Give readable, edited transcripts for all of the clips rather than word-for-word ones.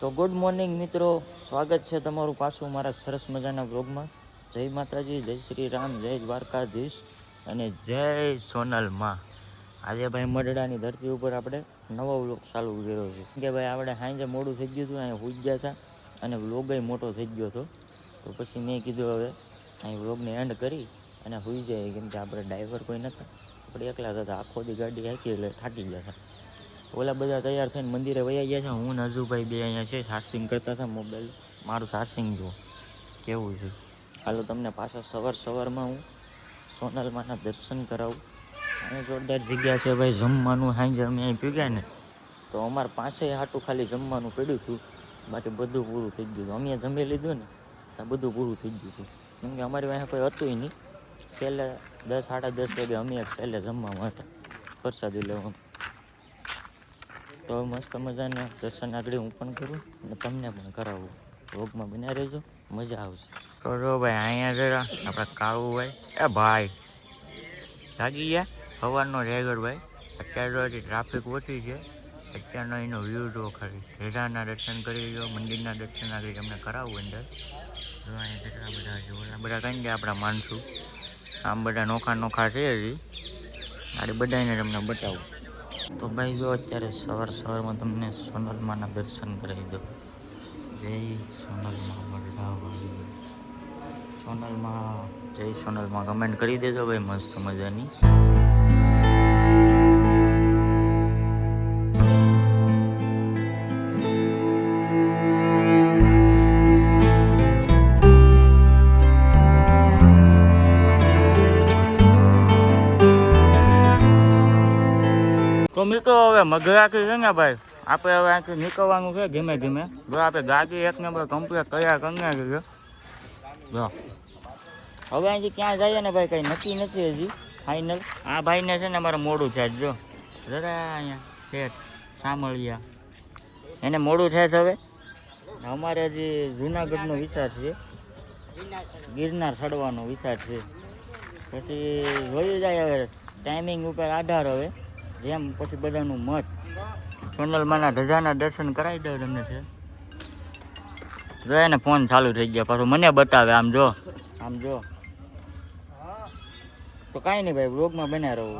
તો good morning મિત્રો, સ્વાગત છે તમારું પાછું મારા સરસ મજાના બ્લોગમાં. જય માતાજી, જય શ્રી રામ, જય દ્વારકાધીશ અને જય સોનલમાં. આજે ભાઈ મડડાની ધરતી ઉપર આપણે નવો વ્લોગ ચાલુ કર્યો છે કે ભાઈ આપણે સાંજે મોડું થઈ ગયું હતું, અહીંયા સૂઈ ગયા હતા અને વ્લોગય મોટો થઈ ગયો હતો. તો પછી મેં કીધું હવે અહીં વ્લોગને એન્ડ કરી અને સૂઈ જાય, કેમ કે આપણે ડ્રાઈવર કોઈ નહોતા, આપણે એકલા હતા. આખો દી ગાડી હાંકી એટલે થાકી ગયા હતા. ઓલા બધા તૈયાર થઈને મંદિરે વયા ગયા છે. હું ને હજુભાઈ બે અહીંયા છે, ચાર્જિંગ કરતા હતા મોબાઈલ. મારું ચાર્જિંગ જુઓ કેવું છે. હાલો તમને પાછા સવારમાં હું સોનલમાના દર્શન કરાવું. અને જોરદાર જગ્યા છે ભાઈ. જમવાનું સાંજે અમે અહીં પી ગયા ને તો અમારે પાસે હાટું ખાલી જમવાનું પડ્યું હતું, બાકી બધું પૂરું થઈ ગયું હતું. અમે જમી લીધું ને તો બધું પૂરું થઈ ગયું હતું, કેમ કે અમારી પાસે કોઈ હતું નહીં. છેલ્લે 10 સાડા 10 વાગે અમે છેલ્લે જમવામાં હતા પ્રસાદી લેવાનું. તો મસ્ત મજાના દર્શન આગળ હું પણ કરું અને તમને પણ કરાવું. રોગમાં બન્યા રહેજો, મજા આવશે. તો જો ભાઈ અહીંયા જરા આપણા કાળુભાઈ, એ ભાઈ જાગી ગયા સવારનો રેગર ભાઈ. અત્યારે તો હજી ટ્રાફિક ઓછી છે. અત્યારનો એનો વ્યૂ જો ખરી. રેડાના દર્શન કરી લો, મંદિરના દર્શન આગળ તમને કરાવું અંદર. જો અહીંયા કેટલા બધા છે, ઓલા બધા કઈ ગયા આપણા માણસો. આમ બધા નોખા છે હજી. આડી બધાને તમને બતાવું. તો ભાઈ જો અત્યારે સવારમાં તમને સોનલમાના દર્શન કરાવી દો. જય સોનલમાં મરડાવાળી. સોનલમાં જય સોનલમાં કમેન્ટ કરી દેજો ભાઈ, મસ્ત મજાની. તો મિત્રો હવે મગરાકી છે ને ભાઈ, આપણે હવે આથી નીકળવાનું છે ધીમે ધીમે. જો આપણે ગાડી એક નંબર કમ્પ્લીટ તૈયાર કરી નાખી છે. જો હવે અહીંથી ક્યાં જઈએ ને ભાઈ કંઈ નક્કી નથી હજી ફાઇનલ. આ ભાઈને છે ને અમારે મોડું થાય. જો જરા અહીંયા શેઠ સાંભળ્યા એને મોડું થાય છે. હવે અમારે હજી જુનાગઢનો વિચાર છે, ગિરનાર ચડવાનો વિચાર છે. પછી જોયું જાય હવે ટાઈમિંગ ઉપર આધાર. હવે જેમ પછી બધાનું મત. સોનલમાના ધજાના દર્શન કરાવી દઉં તમને છે. જો એને ફોન ચાલુ થઈ ગયા, પાછું મને બતાવે. આમ જો તો કાંઈ નહીં ભાઈ, વ્લોગમાં બન્યા રહું.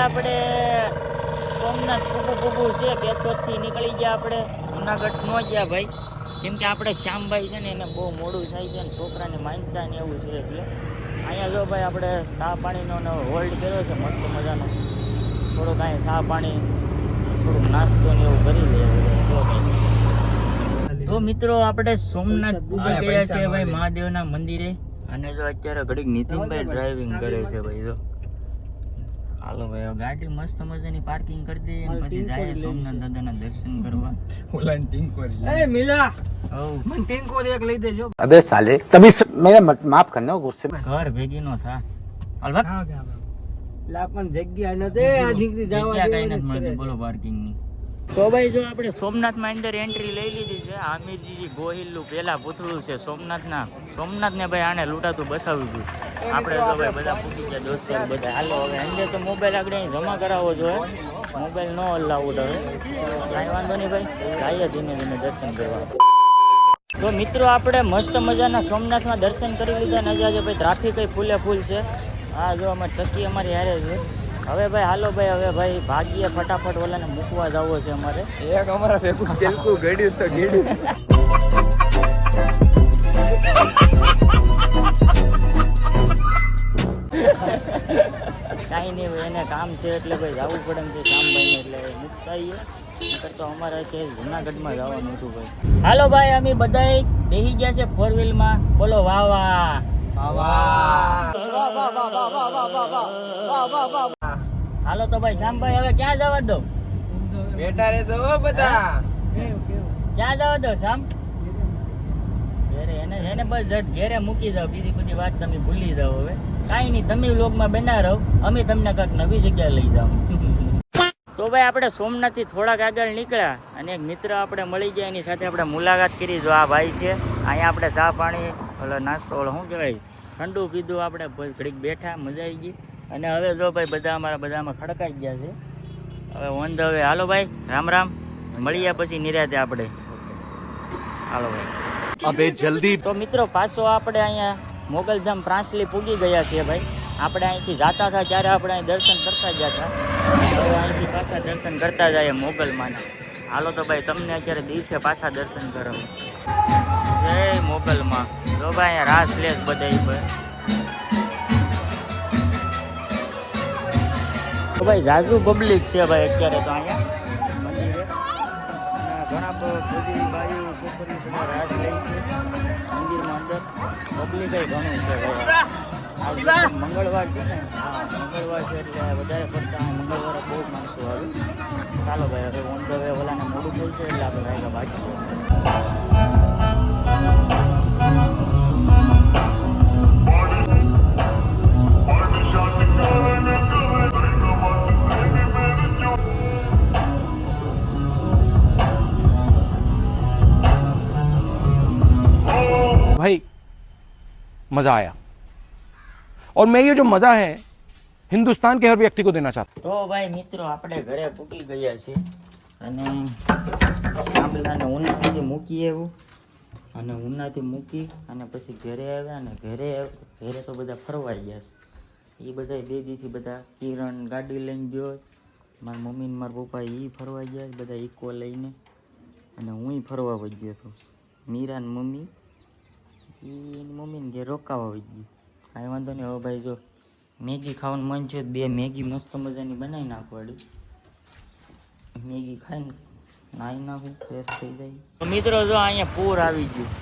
આપણે સોમનાથ પૂગું છે. કેશોદથી નીકળી ગયા આપણે, જુનાગઢ ન ગયા ભાઈ, કેમ કે આપણે શ્યામભાઈ છે ને એને બહુ મોડું થાય છે ને છોકરાને માનતા ને એવું છે. એટલે અહીંયા જો ભાઈ આપણે ચા પાણીનો હોલ્ડ કર્યો છે મસ્ત મજાનો. થોડુંક અહીંયા ચા પાણી, થોડુંક નાસ્તો ને એવું કરી લઈએ. તો મિત્રો આપણે સોમનાથ પૂગી ગયા છે ભાઈ મહાદેવના મંદિરે. અને જો અત્યારે ઘડીક નીતિનભાઈ ડ્રાઇવિંગ કરે છે ભાઈ. જો હાલો ભાઈ, ગાડી મસ્ત મજાની પાર્કિંગ કરી દઈએ અને પછી જાય સોમનાથ દાદાના દર્શન કરવા. ઓલા ટિંકોરી એ મિલા મને ટિંકોરી એક લઈ દેજો. अबे साले तभी मेरा माफ करना गुस्से में ઘર ભેગી નો થા અલબત્ત. લા પણ જગ્યા નતે આ દીકરી જવા જગ્યા કઈ નથી મળતી બોલો પાર્કિંગ ની. તો ભાઈ જો આપણે સોમનાથમાં અંદર એન્ટ્રી લઈ લીધી છે. આમીરજી ગોહિલનું પેલા પૂતળું છે સોમનાથના. સોમનાથને ભાઈ આને લૂંટાતું બસાવી ગયું. આપણે તો ભાઈ બધા પૂછી ગયા દોસ્તો બધા. હાલો હવે અંદર તો મોબાઈલ આગળ અહીં જમા કરાવવો જોઈએ, મોબાઈલ નો અલાઉડ. હવે કાંઈ વાંધો નહીં ભાઈ, જઈએ ધીમે ધીમે દર્શન કરવા. તો મિત્રો આપણે મસ્ત મજાના સોમનાથમાં દર્શન કરી લીધા. ને આજે ભાઈ ટ્રાફિક ફૂલે ફૂલ છે. હા જો અમારે ચક્કી અમારી હારે છે. હવે ભાઈ હાલો ભાઈ, હવે ભાઈ ભાગીએ ફટાફટ, ઓલાને મૂકવા જવો છે અમારે. એક અમારા ભેગું તેલકું ગળ્યું તો ગીડું. કાંઈ નહીં હોય, એને કામ છે એટલે ભાઈ જવું પડે એમ છે શ્યામભાઈને, એટલે મૂકતા આવીએ. નહીંતર તો અમારે કે જુનાગઢમાં જવાનું હતું ભાઈ. હાલો ભાઈ, અમે બધાય બેસી ગયા છે 4 વ્હીલમાં. બોલો વાહ વાહ. હાલો તો ભાઈ શ્યામભાઈ, હવે ક્યાં જવા દો? બેટા રે જો બધા. ક્યાં જવા દો શ્યામ? ઘેરે એને બસ જટ ઘેરે મૂકી જાવ, બીજી બધી વાત તમે ભૂલી જાઓ. હવે કાંઈ નહીં, તમે વ્લોગમાં બના રહો, અમે તમને કાંઈક નવી જગ્યાએ લઈ જાઓ. તો ભાઈ આપણે સોમનાથથી થોડાક આગળ નીકળ્યા અને એક મિત્ર આપણે મળી ગયા, એની સાથે આપણે મુલાકાત કરી. જો આ ભાઈ છે, અહીંયા આપણે ચા પાણી ઓલો નાસ્તો ઓલો શું કહેવાય ઠંડુ પીધું, આપણે ઘડીક બેઠા, મજા આવી ગઈ. અને હવે જો ભાઈ બધા અમારા બધામાં ખડકાઈ ગયા છે. હવે ઓન ધ વે. હાલો ભાઈ, રામ રામ, મળીએ પછી નિરાતે આપણે. હાલો ભાઈ. अबे जल्दी તો મિત્રો પાછો આપણે અહીંયા મોગલધામ પ્રાંસલી પૂગી ગયા છીએ ભાઈ. આપણે અહીંથી જતા હતા ત્યારે આપણે અહીં દર્શન કરતા ગયા હતા, હવે અહીંથી પાછા દર્શન કરતા જઈએ મોગલમાંના. હાલો તો ભાઈ, તમને અત્યારે દિવસે પાછા દર્શન કરો. જય મોગલમાં. જો ભાઈ અહીંયા રાસ લેસ બધા ભાઈ. તો ભાઈ ઝાઝુ પબ્લિક છે ભાઈ અત્યારે તો અહીંયા મંદિરે. અને ઘણા બધી ભાઈઓ છોકરીઓ બધા રાસ લે છે મંદિરમાં અંદર. પબ્લિક ઘણું છે ભાઈ. આજે મંગળવાર છે ને, હા મંગળવાર છે એટલે વધારે પડતા મંગળવારે બહુ માણસો આવે. ચાલો ભાઈ, હવે ઓન ધ વે ઓલાને મોડું થઈ છે એટલે આપણે ભાઈ બાકી. भाई मजा आया और मैं ये जो मजा है हिंदुस्तान के हर व्यक्ति को देना चाहता તો ભાઈ મિત્રો, આપણે ઘરે પૂકી ગયા છે અને શામલાને ઉનાથી મૂકી એવું, અને ઉનાથી મૂકી અને પછી ઘરે આવ્યા. અને ઘરે તો બધા ફરવાઈ ગયા છે. એ બધા 2 દીથી બધા કિરણ ગાડી લઈને ગયો, મારા મમ્મી ને મારા પપ્પા એ ફરવા ગયા છે બધા ઇકો લઈને, અને હું ફરવા વહી ગયો હતો. મીરા ને મમ્મી એની મમ્મીને ઘેર રોકાવા વહી ગઈ. કાંઈ વાંધો નહીં. હવે ભાઈ જો મેગી ખાવાનું મન છે, 2 મેગી મસ્ત મજાની બનાવી નાખવાડી. મેગી ખાઈને નાહી નાખું, ફ્રેશ થઈ જાય. તો મિત્રો જો અહીંયા પૂર આવી ગયું.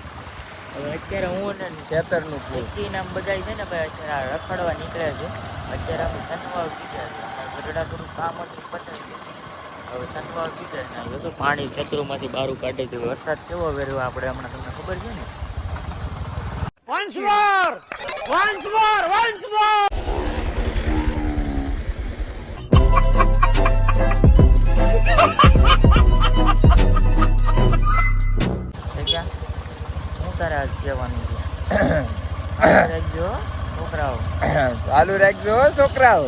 હવે અત્યારે હું ને ખેતરનું પૂર નામ બધા છે ને ભાઈ, અત્યારે રખડવા નીકળ્યા છે. અત્યારે આપણે સનવાવ કીધા છે, ગઢડા થોડું કામ હતું પતાવી ગયું. હવે સનવાવ કીધા ને બધું પાણી ખેતરોમાંથી બહાર કાઢે છે. વરસાદ કેવો વેર્યો આપણે હમણાં, તમને ખબર છે ને. શું તારે આજ કહેવાનું છે? રાખજો છોકરાઓ. ચાલુ રાખજો છોકરાઓ.